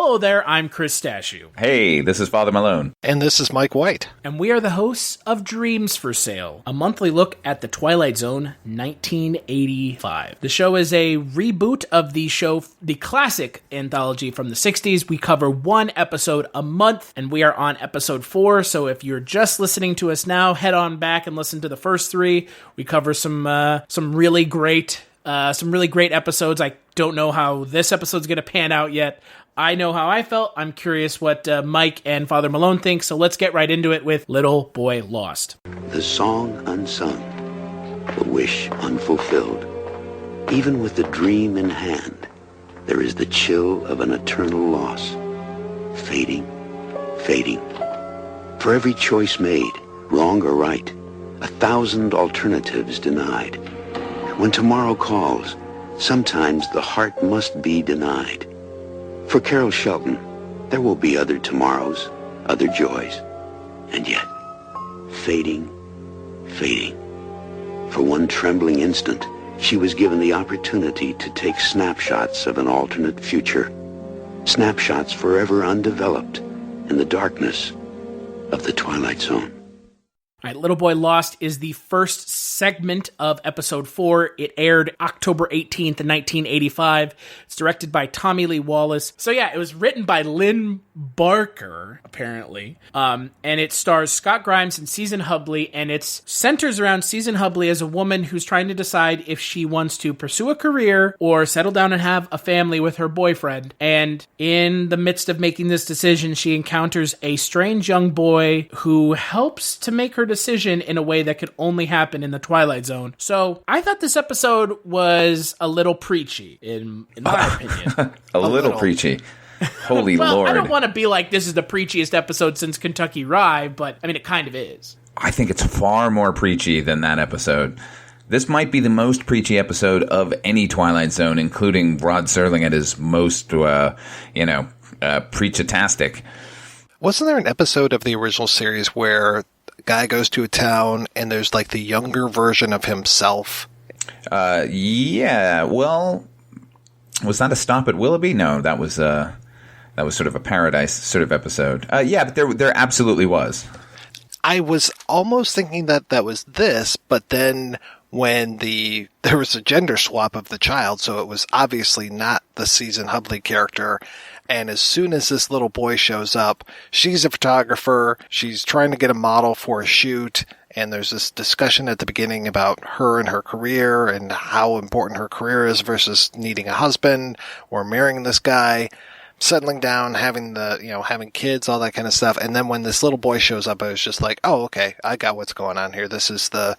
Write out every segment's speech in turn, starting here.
Hello there, I'm Chris Stashew. Hey, this is Father Malone. And this is Mike White. And we are the hosts of Dreams for Sale, a monthly look at the Twilight Zone 1985. The show is a reboot of the classic anthology from the 60s. We cover one episode a month, and we are on episode 4, so if you're just listening to us now, head on back and listen to the first 3. We cover some really great episodes. I don't know how this episode's going to pan out yet. I know how I felt. I'm curious what Mike and Father Malone think, so let's get right into it with Little Boy Lost. The song unsung, the wish unfulfilled. Even with the dream in hand, there is the chill of an eternal loss. Fading, fading. For every choice made, wrong or right, 1,000 alternatives denied. When tomorrow calls, sometimes the heart must be denied. For Carol Shelton, there will be other tomorrows, other joys, and yet, fading, fading. For one trembling instant, she was given the opportunity to take snapshots of an alternate future, snapshots forever undeveloped in the darkness of the Twilight Zone. All right, Little Boy Lost is the first segment of episode 4. It aired October 18th, 1985. It's directed by Tommy Lee Wallace. So yeah, it was written by Lynn Barker, apparently. And it stars Scott Grimes and Season Hubley, and it centers around Season Hubley as a woman who's trying to decide if she wants to pursue a career or settle down and have a family with her boyfriend. And in the midst of making this decision, she encounters a strange young boy who helps to make her decision in a way that could only happen in the Twilight Zone. So I thought this episode was a little preachy, in my opinion. a little preachy. Holy Lord. I don't want to be like this is the preachiest episode since Kentucky Rye, but I mean, it kind of is. I think it's far more preachy than that episode. This might be the most preachy episode of any Twilight Zone, including Rod Serling at his most, preach-tastic. Wasn't there an episode of the original series where a guy goes to a town and there's like the younger version of himself? Yeah. Well, was that a Stop at Willoughby? No, that was sort of a Paradise sort of episode. Yeah, but there absolutely was. I was almost thinking that was this, but then when there was a gender swap of the child, so it was obviously not the Season Hubley character. And as soon as this little boy shows up, she's a photographer. She's trying to get a model for a shoot. And there's this discussion at the beginning about her and her career and how important her career is versus needing a husband or marrying this guy, settling down, having kids, all that kind of stuff. And then when this little boy shows up, I was just like, oh, okay, I got what's going on here. This is the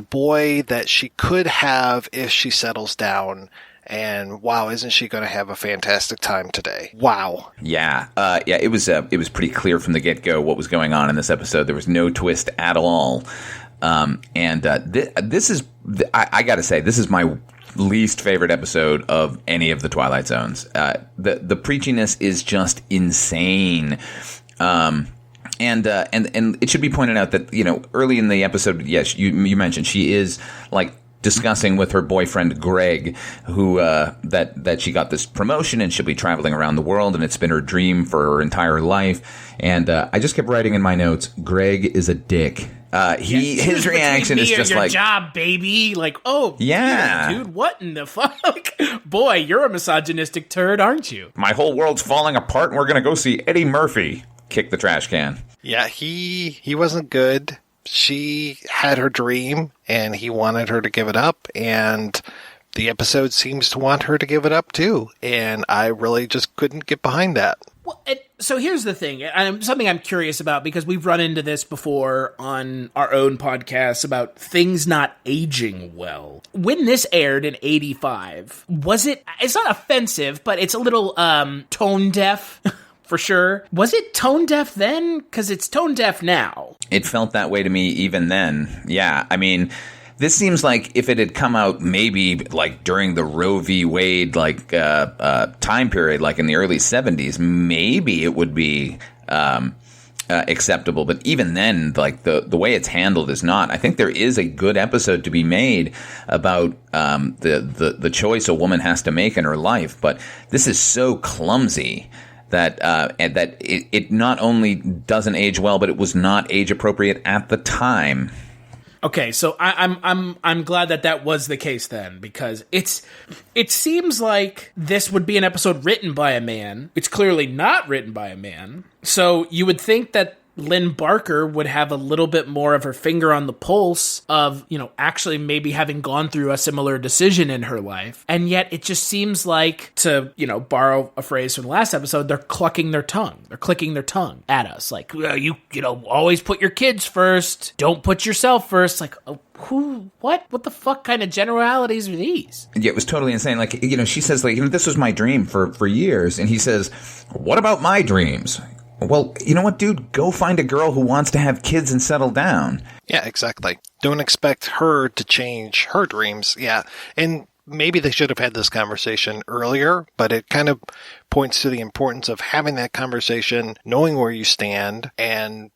boy that she could have if she settles down. And wow, isn't she going to have a fantastic time today? Wow. Yeah. It was pretty clear from the get-go what was going on in this episode. There was no twist at all. This is, I got to say, this is my least favorite episode of any of the Twilight Zones. The preachiness is just insane. And it should be pointed out that, early in the episode, yes, you mentioned she is like discussing with her boyfriend Greg, who that she got this promotion and she'll be traveling around the world, and it's been her dream for her entire life. And I just kept writing in my notes, Greg is a dick. His reaction is just like, job, baby. Like, oh, yeah, dude, what in the fuck? Boy, you're a misogynistic turd, aren't you? My whole world's falling apart, and we're gonna go see Eddie Murphy kick the trash can. Yeah, he wasn't good. She had her dream, and he wanted her to give it up, and the episode seems to want her to give it up, too. And I really just couldn't get behind that. Well, so here's the thing, and something I'm curious about, because we've run into this before on our own podcasts about things not aging well. When this aired in 85, it's not offensive, but it's a little tone deaf. For sure. Was it tone deaf then? Because it's tone deaf now. It felt that way to me even then. Yeah, I mean, this seems like if it had come out maybe like during the Roe v. Wade time period, like in the early 70s, maybe it would be acceptable. But even then, like the way it's handled is not. I think there is a good episode to be made about the choice a woman has to make in her life. But this is so clumsy. and that it not only doesn't age well, but it was not age appropriate at the time. Okay, so I'm glad that was the case then, because it seems like this would be an episode written by a man. It's clearly not written by a man. So you would think that Lynn Barker would have a little bit more of her finger on the pulse of, actually maybe having gone through a similar decision in her life. And yet it just seems like, to, borrow a phrase from the last episode, they're clucking their tongue. They're clicking their tongue at us. Like, you always put your kids first. Don't put yourself first. Like, what the fuck kind of generalities are these? Yeah, it was totally insane. Like, she says, like, this was my dream for years. And he says, what about my dreams? Well, you know what, dude? Go find a girl who wants to have kids and settle down. Yeah, exactly. Don't expect her to change her dreams. Yeah. And maybe they should have had this conversation earlier, but it kind of points to the importance of having that conversation, knowing where you stand, and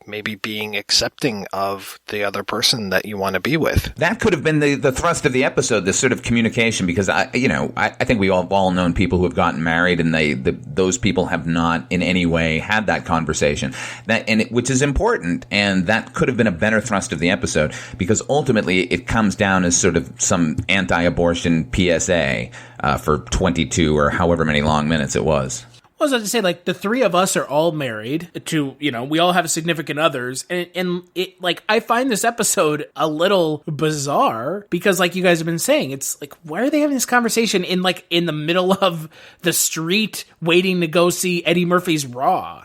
maybe being accepting of the other person that you want to be with. That could have been the thrust of the episode, this sort of communication, because I think we all known people who have gotten married, and those people have not in any way had that conversation, which is important, and that could have been a better thrust of the episode, because ultimately it comes down as sort of some anti-abortion PSA for 22 or however many long minutes it was. I was about to say, like, the three of us are all married to, we all have significant others. And it, like, I find this episode a little bizarre because, like you guys have been saying, it's like, why are they having this conversation in the middle of the street waiting to go see Eddie Murphy's Raw?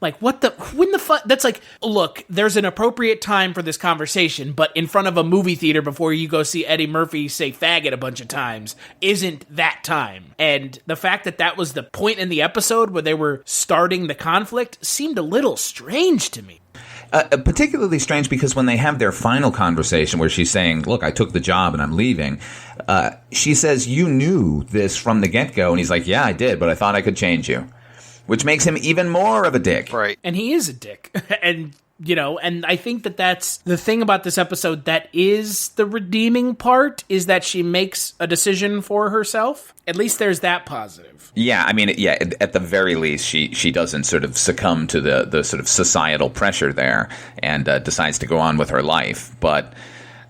Like, when the fuck? That's like, look, there's an appropriate time for this conversation, but in front of a movie theater before you go see Eddie Murphy say faggot a bunch of times isn't that time. And the fact that was the point in the episode where they were starting the conflict seemed a little strange to me. Particularly strange because when they have their final conversation where she's saying, look, I took the job and I'm leaving, she says, you knew this from the get-go. And he's like, yeah, I did, but I thought I could change you. Which makes him even more of a dick. Right. And he is a dick. And, and I think that's the thing about this episode that is the redeeming part, is that she makes a decision for herself. At least there's that positive. Yeah, at the very least, she doesn't sort of succumb to the sort of societal pressure there and decides to go on with her life. But,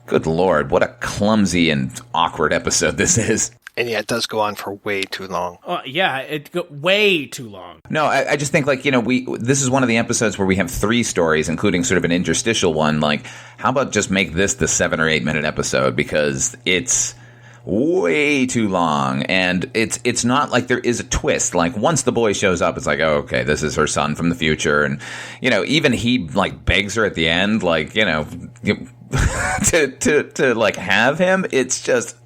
good Lord, what a clumsy and awkward episode this is. And yeah, it does go on for way too long. Way too long. No, I just think, like, this is one of the episodes where we have 3 stories, including sort of an interstitial one. Like, how about just make this the 7 or 8 minute episode, because it's way too long, and it's not like there is a twist. Like, once the boy shows up, it's like, oh, okay, this is her son from the future, and even he like begs her at the end, like, to like have him. It's just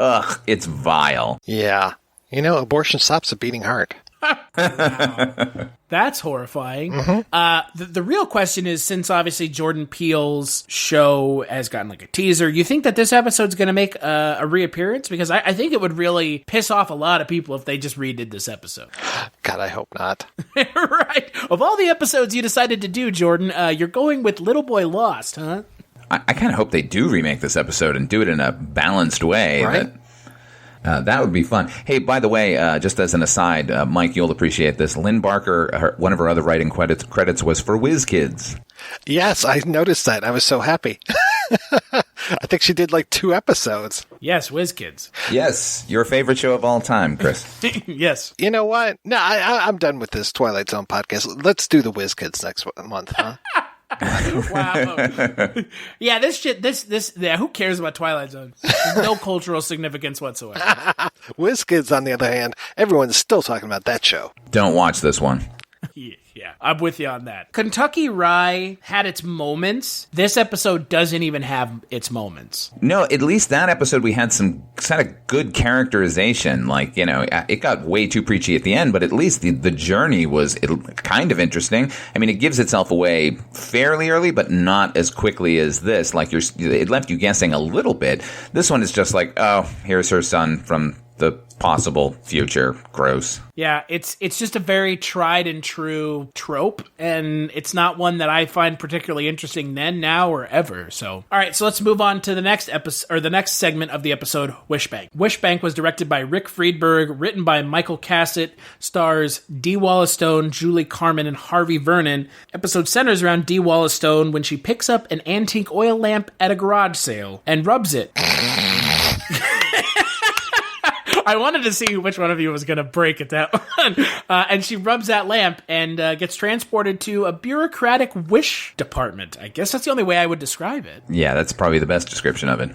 it's vile. Yeah, abortion stops a beating heart. Wow. That's horrifying. Mm-hmm. The real question is, since obviously Jordan Peele's show has gotten like a teaser, you think that this episode's going to make a reappearance? Because I think it would really piss off a lot of people if they just redid this episode. God, I hope not. Right. Of all the episodes you decided to do, Jordan, you're going with Little Boy Lost, huh? I kind of hope they do remake this episode and do it in a balanced way. Right. That would be fun. Hey, by the way, just as an aside, Mike, you'll appreciate this. Lynn Barker, one of her other writing credits was for Whiz Kids. Yes, I noticed that. I was so happy. I think she did like 2 episodes. Yes, Whiz Kids. Yes, your favorite show of all time, Chris. Yes. You know what? No, I'm done with this Twilight Zone podcast. Let's do the Whiz Kids next month, huh? Wow. Yeah, this who cares about Twilight Zone? There's no cultural significance whatsoever. Whiz Kids, on the other hand, everyone's still talking about that show. Don't watch this one. Yeah, I'm with you on that. Kentucky Rye had its moments. This episode doesn't even have its moments. No, at least that episode we had some kind of good characterization. Like, it got way too preachy at the end, but at least the journey was kind of interesting. I mean, it gives itself away fairly early, but not as quickly as this. Like, it left you guessing a little bit. This one is just like, oh, here's her son from the possible future. Gross. Yeah, it's just a very tried and true trope, and it's not one that I find particularly interesting then, now, or ever. So, all right, so let's move on to the next episode, or the next segment of the episode, Wishbank. Wishbank was directed by Rick Friedberg, written by Michael Cassett, stars Dee Wallace Stone, Julie Carmen, and Harvey Vernon. Episode centers around Dee Wallace Stone when she picks up an antique oil lamp at a garage sale and rubs it. I wanted to see which one of you was going to break at that one. And she rubs that lamp and gets transported to a bureaucratic wish department. I guess that's the only way I would describe it. Yeah, that's probably the best description of it.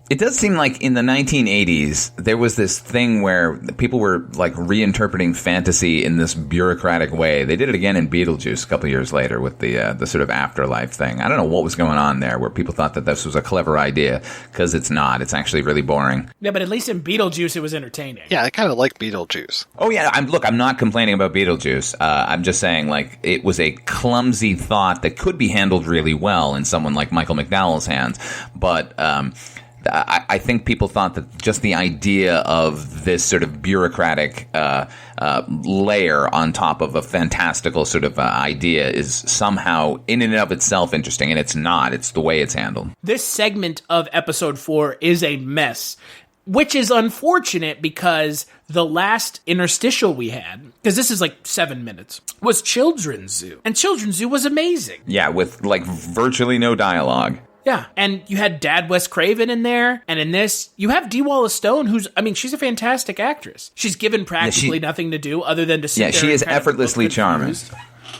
It does seem like in the 1980s, there was this thing where people were like reinterpreting fantasy in this bureaucratic way. They did it again in Beetlejuice a couple years later with the sort of afterlife thing. I don't know what was going on there where people thought that this was a clever idea, because it's not. It's actually really boring. Yeah, but at least in Beetlejuice, it was entertaining. Yeah, I kind of like Beetlejuice. Oh, yeah. I'm not complaining about Beetlejuice. I'm just saying, like, it was a clumsy thought that could be handled really well in someone like Michael McDowell's hands. But I think people thought that just the idea of this sort of bureaucratic layer on top of a fantastical sort of idea is somehow in and of itself interesting, and it's not. It's the way it's handled. This segment of episode 4 is a mess, which is unfortunate because the last interstitial we had, because this is like 7 minutes, was Children's Zoo. And Children's Zoo was amazing. Yeah, with like virtually no dialogue. Yeah, and you had Dad Wes Craven in there, and in this, you have Dee Wallace Stone, she's a fantastic actress. She's given practically nothing to do other than to sit there. Yeah, she is effortlessly charming.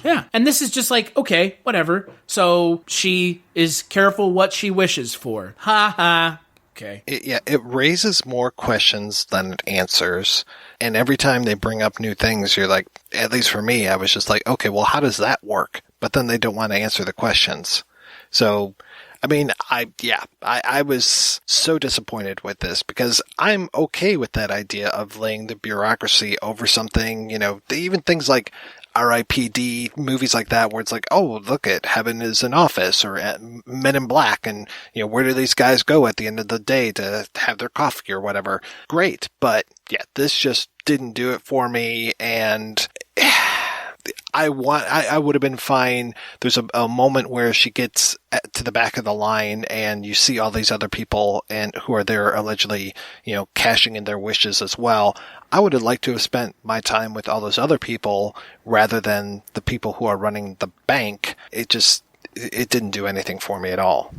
Yeah, and this is just like, okay, whatever. So she is careful what she wishes for. Ha ha. Okay. It raises more questions than it answers. And every time they bring up new things, you're like, at least for me, I was just like, okay, well, how does that work? But then they don't want to answer the questions. So, I mean, I was so disappointed with this because I'm okay with that idea of laying the bureaucracy over something, even things like R.I.P.D. movies like that where it's like, oh, look at Heaven is an Office or Men in Black and, where do these guys go at the end of the day to have their coffee or whatever? Great. But yeah, this just didn't do it for me. And I would have been fine. There's a moment where she gets to the back of the line and you see all these other people and who are there allegedly, cashing in their wishes as well. I would have liked to have spent my time with all those other people rather than the people who are running the bank. It didn't do anything for me at all.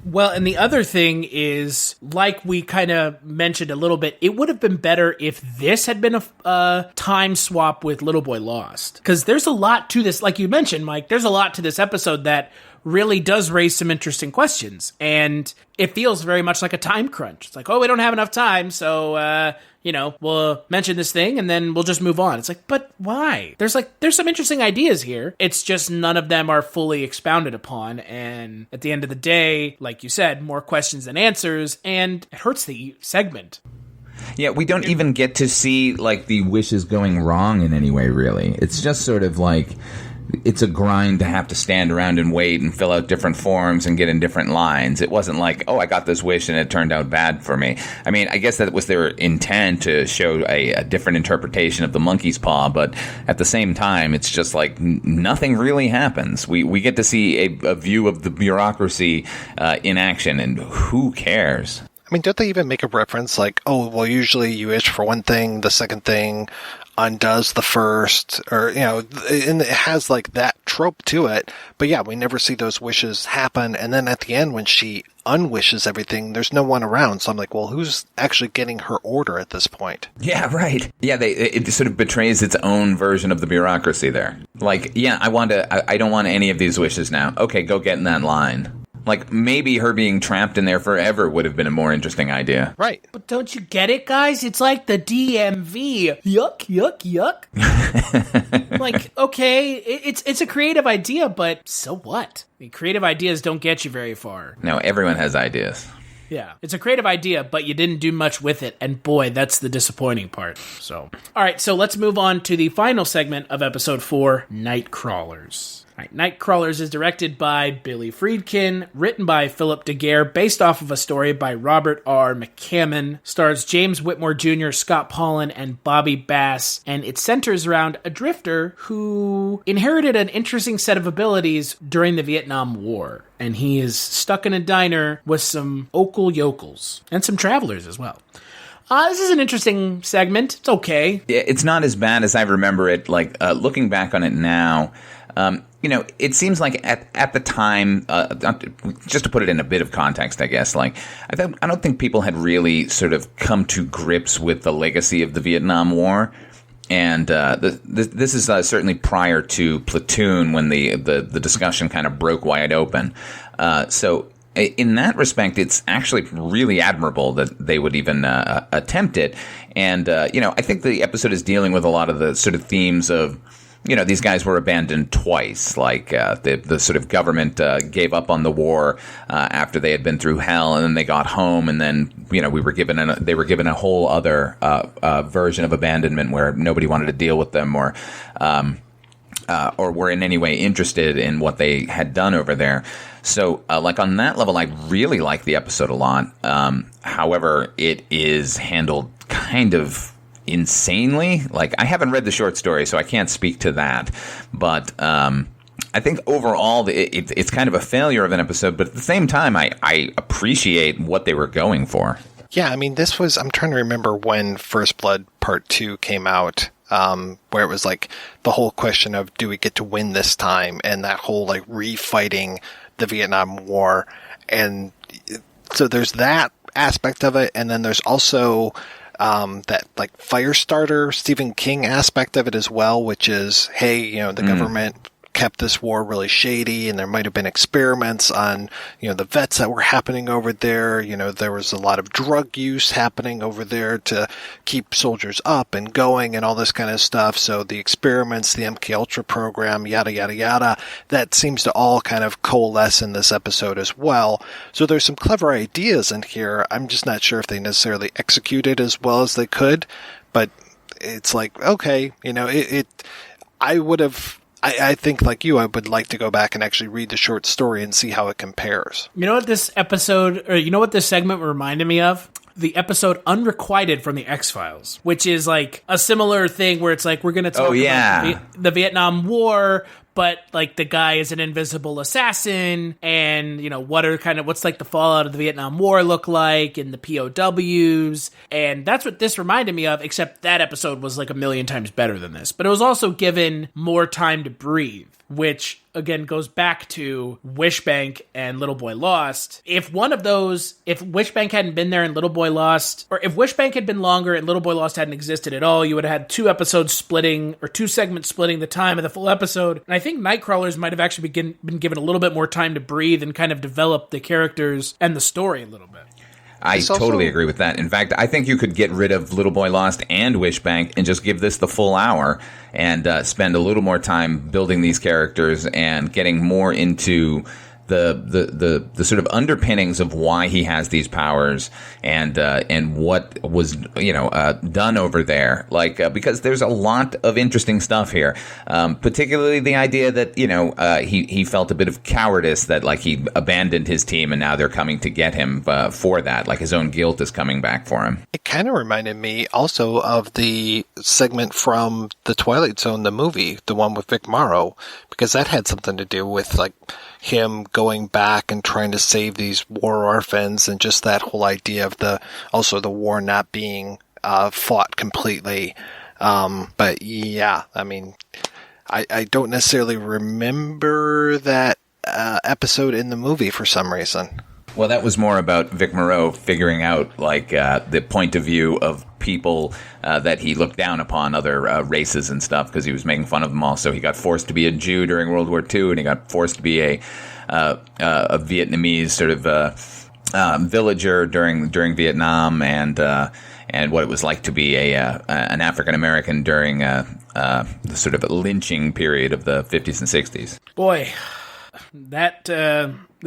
Well, and the other thing is, like we kind of mentioned a little bit, it would have been better if this had been a time swap with Little Boy Lost. Because there's a lot to this, like you mentioned, Mike, there's a lot to this episode that really does raise some interesting questions. And it feels very much like a time crunch. It's like, oh, we don't have enough time, so, we'll mention this thing and then we'll just move on. It's like, but why? There's some interesting ideas here. It's just none of them are fully expounded upon. And at the end of the day, like you said, more questions than answers, and it hurts the segment. Yeah, we don't even get to see, like, the wishes going wrong in any way, really. It's just sort of like, it's a grind to have to stand around and wait and fill out different forms and get in different lines. It wasn't like, oh, I got this wish and it turned out bad for me. I mean, I guess that was their intent to show a different interpretation of the monkey's paw, but at the same time, it's just like nothing really happens. We get to see a view of the bureaucracy in action, and who cares? I mean, don't they even make a reference like, oh, well, usually you wish for one thing, the second thing undoes the first, or, and it has like that trope to it. But yeah, we never see those wishes happen. And then at the end, when she unwishes everything, there's no one around. So I'm like, well, who's actually getting her order at this point? Yeah, right. Yeah, it sort of betrays its own version of the bureaucracy there. Like, yeah, I don't want any of these wishes now. Okay, go get in that line. Like, maybe her being trapped in there forever would have been a more interesting idea. Right. But don't you get it, guys? It's like the DMV. Yuck, yuck, yuck. Like, okay, it's a creative idea, but so what? I mean, creative ideas don't get you very far. No, everyone has ideas. Yeah, it's a creative idea, but you didn't do much with it, and boy, that's the disappointing part. So, all right, so let's move on to the final segment of episode 4, Nightcrawlers. Right, Nightcrawlers is directed by Billy Friedkin, written by Philip DeGuerre, based off of a story by Robert R. McCammon, stars James Whitmore Jr., Scott Paulin, and Bobby Bass, and it centers around a drifter who inherited an interesting set of abilities during the Vietnam War, and he is stuck in a diner with some local yokels, and some travelers as well. This is an interesting segment. It's okay. Yeah, it's not as bad as I remember it. Like, looking back on it now, it seems like at the time, just to put it in a bit of context, I guess, like, I don't think people had really sort of come to grips with the legacy of the Vietnam War. And this is certainly prior to Platoon, when the discussion kind of broke wide open. So in that respect, it's actually really admirable that they would even attempt it. And, I think the episode is dealing with a lot of the sort of themes of, these guys were abandoned twice. Like the sort of government gave up on the war after they had been through hell, and then they got home, and then they were given a whole other version of abandonment where nobody wanted to deal with them or were in any way interested in what they had done over there. So, on that level, I really like the episode a lot. However, it is handled kind of insanely. Like, I haven't read the short story, so I can't speak to that. But I think overall, it's kind of a failure of an episode. But at the same time, I appreciate what they were going for. Yeah, I mean, I'm trying to remember when First Blood Part 2 came out. Where it was like the whole question of, do we get to win this time? And that whole like refighting the Vietnam War. And so there's that aspect of it. And then there's also that like Firestarter Stephen King aspect of it as well, which is, hey, the government kept this war really shady, and there might have been experiments on, the vets that were happening over there. There was a lot of drug use happening over there to keep soldiers up and going and all this kind of stuff. So the experiments, the MK Ultra program, yada, yada, yada, that seems to all kind of coalesce in this episode as well. So there's some clever ideas in here. I'm just not sure if they necessarily executed as well as they could, but it's like, okay, I think, like you, I would like to go back and actually read the short story and see how it compares. You know what this segment reminded me of? The episode Unrequited from the X-Files, which is like a similar thing where it's like, we're going to talk about the Vietnam War, but like the guy is an invisible assassin, and what's like the fallout of the Vietnam War look like, and the POWs, and that's what this reminded me of, except that episode was like a million times better than this. But it was also given more time to breathe, which again goes back to Wishbank and Little Boy Lost. If Wishbank hadn't been there and Little Boy Lost, or if Wishbank had been longer and Little Boy Lost hadn't existed at all, you would have had two segments splitting the time of the full episode. And I think Nightcrawlers might have actually been given a little bit more time to breathe and kind of develop the characters and the story a little bit. I totally agree with that. In fact, I think you could get rid of Little Boy Lost and Wishbank and just give this the full hour and spend a little more time building these characters and getting more into the sort of underpinnings of why he has these powers and what was done over there, because there's a lot of interesting stuff here, particularly the idea that he felt a bit of cowardice, that like he abandoned his team and now they're coming to get him for that, like his own guilt is coming back for him. It kind of reminded me also of the segment from the Twilight Zone, the movie, the one with Vic Morrow, because that had something to do with like him going back and trying to save these war orphans, and just that whole idea of the war not being fought completely. But yeah, I mean, I don't necessarily remember that episode in the movie for some reason. Well, that was more about Vic Morrow figuring out the point of view of people that he looked down upon, other races and stuff, because he was making fun of them all. So he got forced to be a Jew during World War II, and he got forced to be a Vietnamese sort of villager during Vietnam, and what it was like to be an African American during the sort of lynching period of the 50s and 60s. Boy, that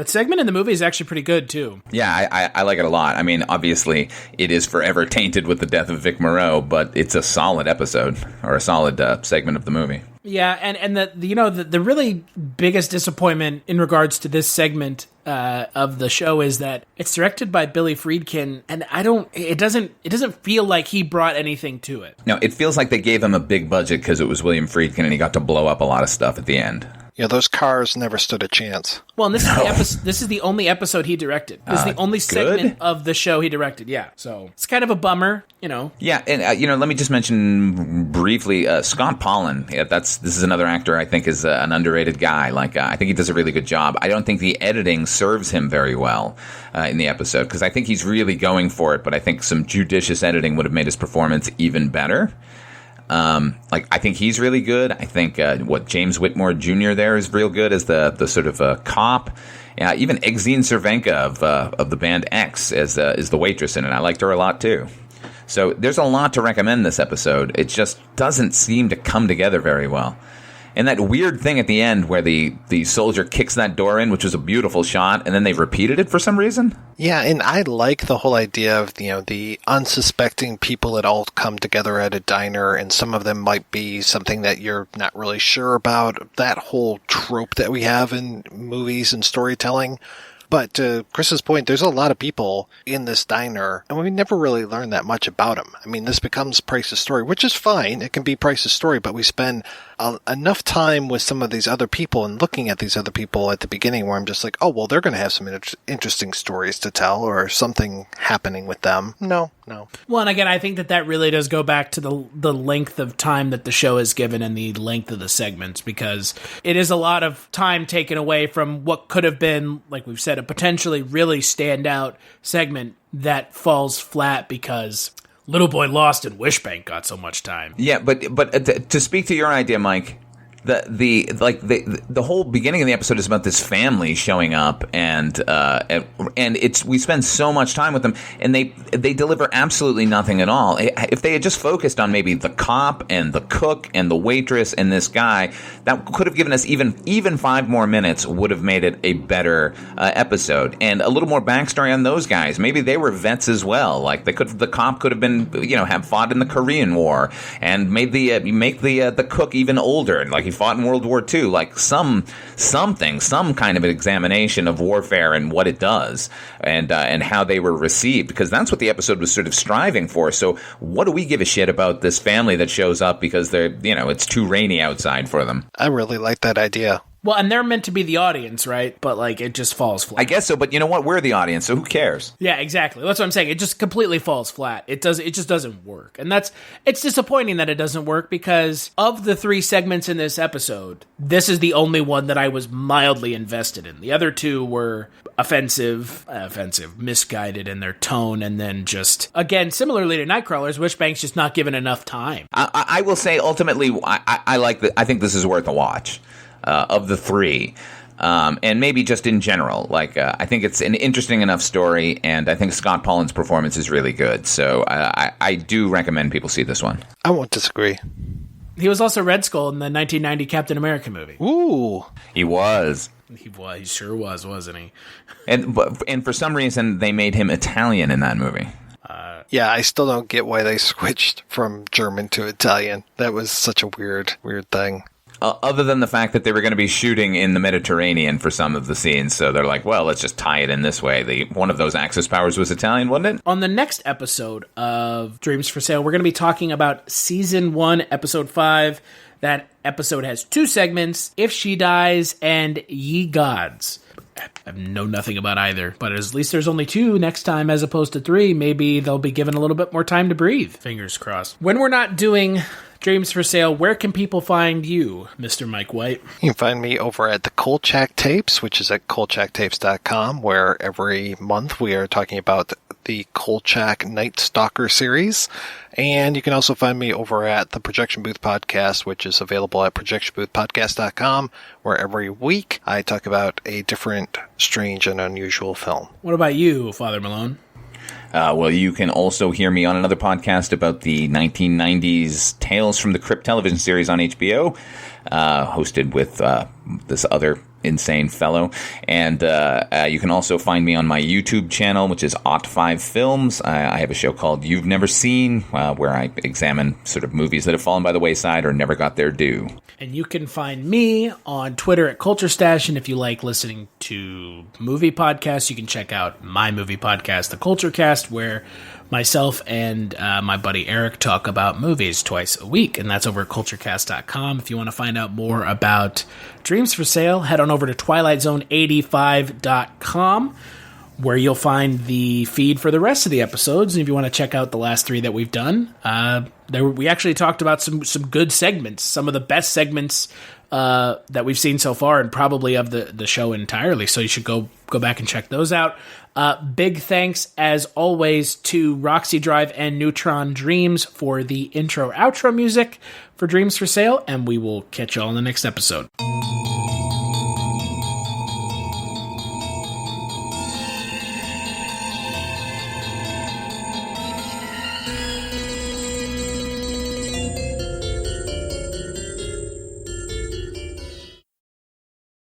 segment in the movie is actually pretty good, too. Yeah, I like it a lot. I mean, obviously, it is forever tainted with the death of Vic Morrow, but it's a solid episode, or a solid segment of the movie. Yeah, and the really biggest disappointment in regards to this segment of the show is that it's directed by Billy Friedkin, and it doesn't feel like he brought anything to it. No, it feels like they gave him a big budget because it was William Friedkin, and he got to blow up a lot of stuff at the end. Yeah, those cars never stood a chance. Well, and this is the only episode he directed. This is the only segment of the show he directed. Yeah, so it's kind of a bummer, Yeah, and let me just mention briefly Scott Pollan. Yeah, this is another actor I think is an underrated guy. I think he does a really good job. I don't think the editing serves him very well in the episode because I think he's really going for it. But I think some judicious editing would have made his performance even better. I think he's really good. I think James Whitmore Jr. there is real good as the sort of cop. Even Exene Cervenka of the band X is the waitress in it. I liked her a lot too. So there's a lot to recommend this episode. It just doesn't seem to come together very well. And that weird thing at the end where the soldier kicks that door in, which was a beautiful shot, and then they repeated it for some reason. Yeah, and I like the whole idea of, the unsuspecting people that all come together at a diner, and some of them might be something that you're not really sure about. That whole trope that we have in movies and storytelling. But to Chris's point, there's a lot of people in this diner, and we never really learn that much about them. I mean, this becomes Price's story, which is fine. It can be Price's story, but we spend enough time with some of these other people and looking at these other people at the beginning where I'm just like, oh, well, they're going to have some interesting stories to tell or something happening with them. No. Well, and again, I think that really does go back to the length of time that the show is given and the length of the segments, because it is a lot of time taken away from what could have been, like we've said, a potentially really standout segment that falls flat because Little Boy Lost and Wishbank got so much time. Yeah, but to speak to your idea, Mike, the whole beginning of the episode is about this family showing up, and we spend so much time with them, and they deliver absolutely nothing at all. If they had just focused on maybe the cop and the cook and the waitress and this guy, that could have given us even 5 more minutes. Would have made it a better episode, and a little more backstory on those guys. Maybe they were vets as well. Like the cop could have been have fought in the Korean War and made the cook even older, like he fought in World War II, like some kind of an examination of warfare and what it does and how they were received, because that's what the episode was sort of striving for. So what do we give a shit about this family that shows up because they're it's too rainy outside for them? I really like that idea. Well, and they're meant to be the audience, right? But, it just falls flat. I guess so, but you know what? We're the audience, so who cares? Yeah, exactly. That's what I'm saying. It just completely falls flat. It just doesn't work. And it's disappointing that it doesn't work, because of the 3 segments in this episode, this is the only one that I was mildly invested in. The other 2 were offensive, misguided in their tone, and then just, again, similarly to Nightcrawlers, Wishbank's just not given enough time. I will say, ultimately, I think this is worth a watch. Of the 3, and maybe just in general. I think it's an interesting enough story, and I think Scott Pollan's performance is really good. So I do recommend people see this one. I won't disagree. He was also Red Skull in the 1990 Captain America movie. Ooh. He was. He sure was, wasn't he? And for some reason, they made him Italian in that movie. Yeah, I still don't get why they switched from German to Italian. That was such a weird thing. Other than the fact that they were going to be shooting in the Mediterranean for some of the scenes, so they're like, well, let's just tie it in this way. One of those Axis powers was Italian, wasn't it? On the next episode of Dreams for Sale, we're going to be talking about Season 1, Episode 5. That episode has 2 segments, If She Dies and Ye Gods. I know nothing about either, but at least there's only 2 next time as opposed to 3. Maybe they'll be given a little bit more time to breathe. Fingers crossed. When we're not doing Dreams for Sale, where can people find you, Mr. Mike White? You can find me over at the Kolchak Tapes, which is at kolchaktapes.com, where every month we are talking about the Kolchak Night Stalker series. And you can also find me over at the Projection Booth Podcast, which is available at projectionboothpodcast.com, where every week I talk about a different strange and unusual film. What about you, Father Malone? Well, you can also hear me on another podcast about the 1990s Tales from the Crypt television series on HBO, hosted with this other insane fellow. And you can also find me on my YouTube channel, which is Ot5 Films. I have a show called You've Never Seen, where I examine sort of movies that have fallen by the wayside or never got their due. And you can find me on Twitter at Culture Stash. And if you like listening to movie podcasts, you can check out my movie podcast, The Culture Cast, where myself and my buddy Eric talk about movies twice a week. And that's over at culturecast.com. If you want to find out more about Dreams for Sale, head on over to twilightzone85.com, where you'll find the feed for the rest of the episodes. And if you want to check out the last 3 that we've done, we actually talked about some good segments, some of the best segments that we've seen so far, and probably of the show entirely. So you should go back and check those out. Big thanks, as always, to Roxy Drive and Neutron Dreams for the intro-outro music for Dreams for Sale, and we will catch you all in the next episode.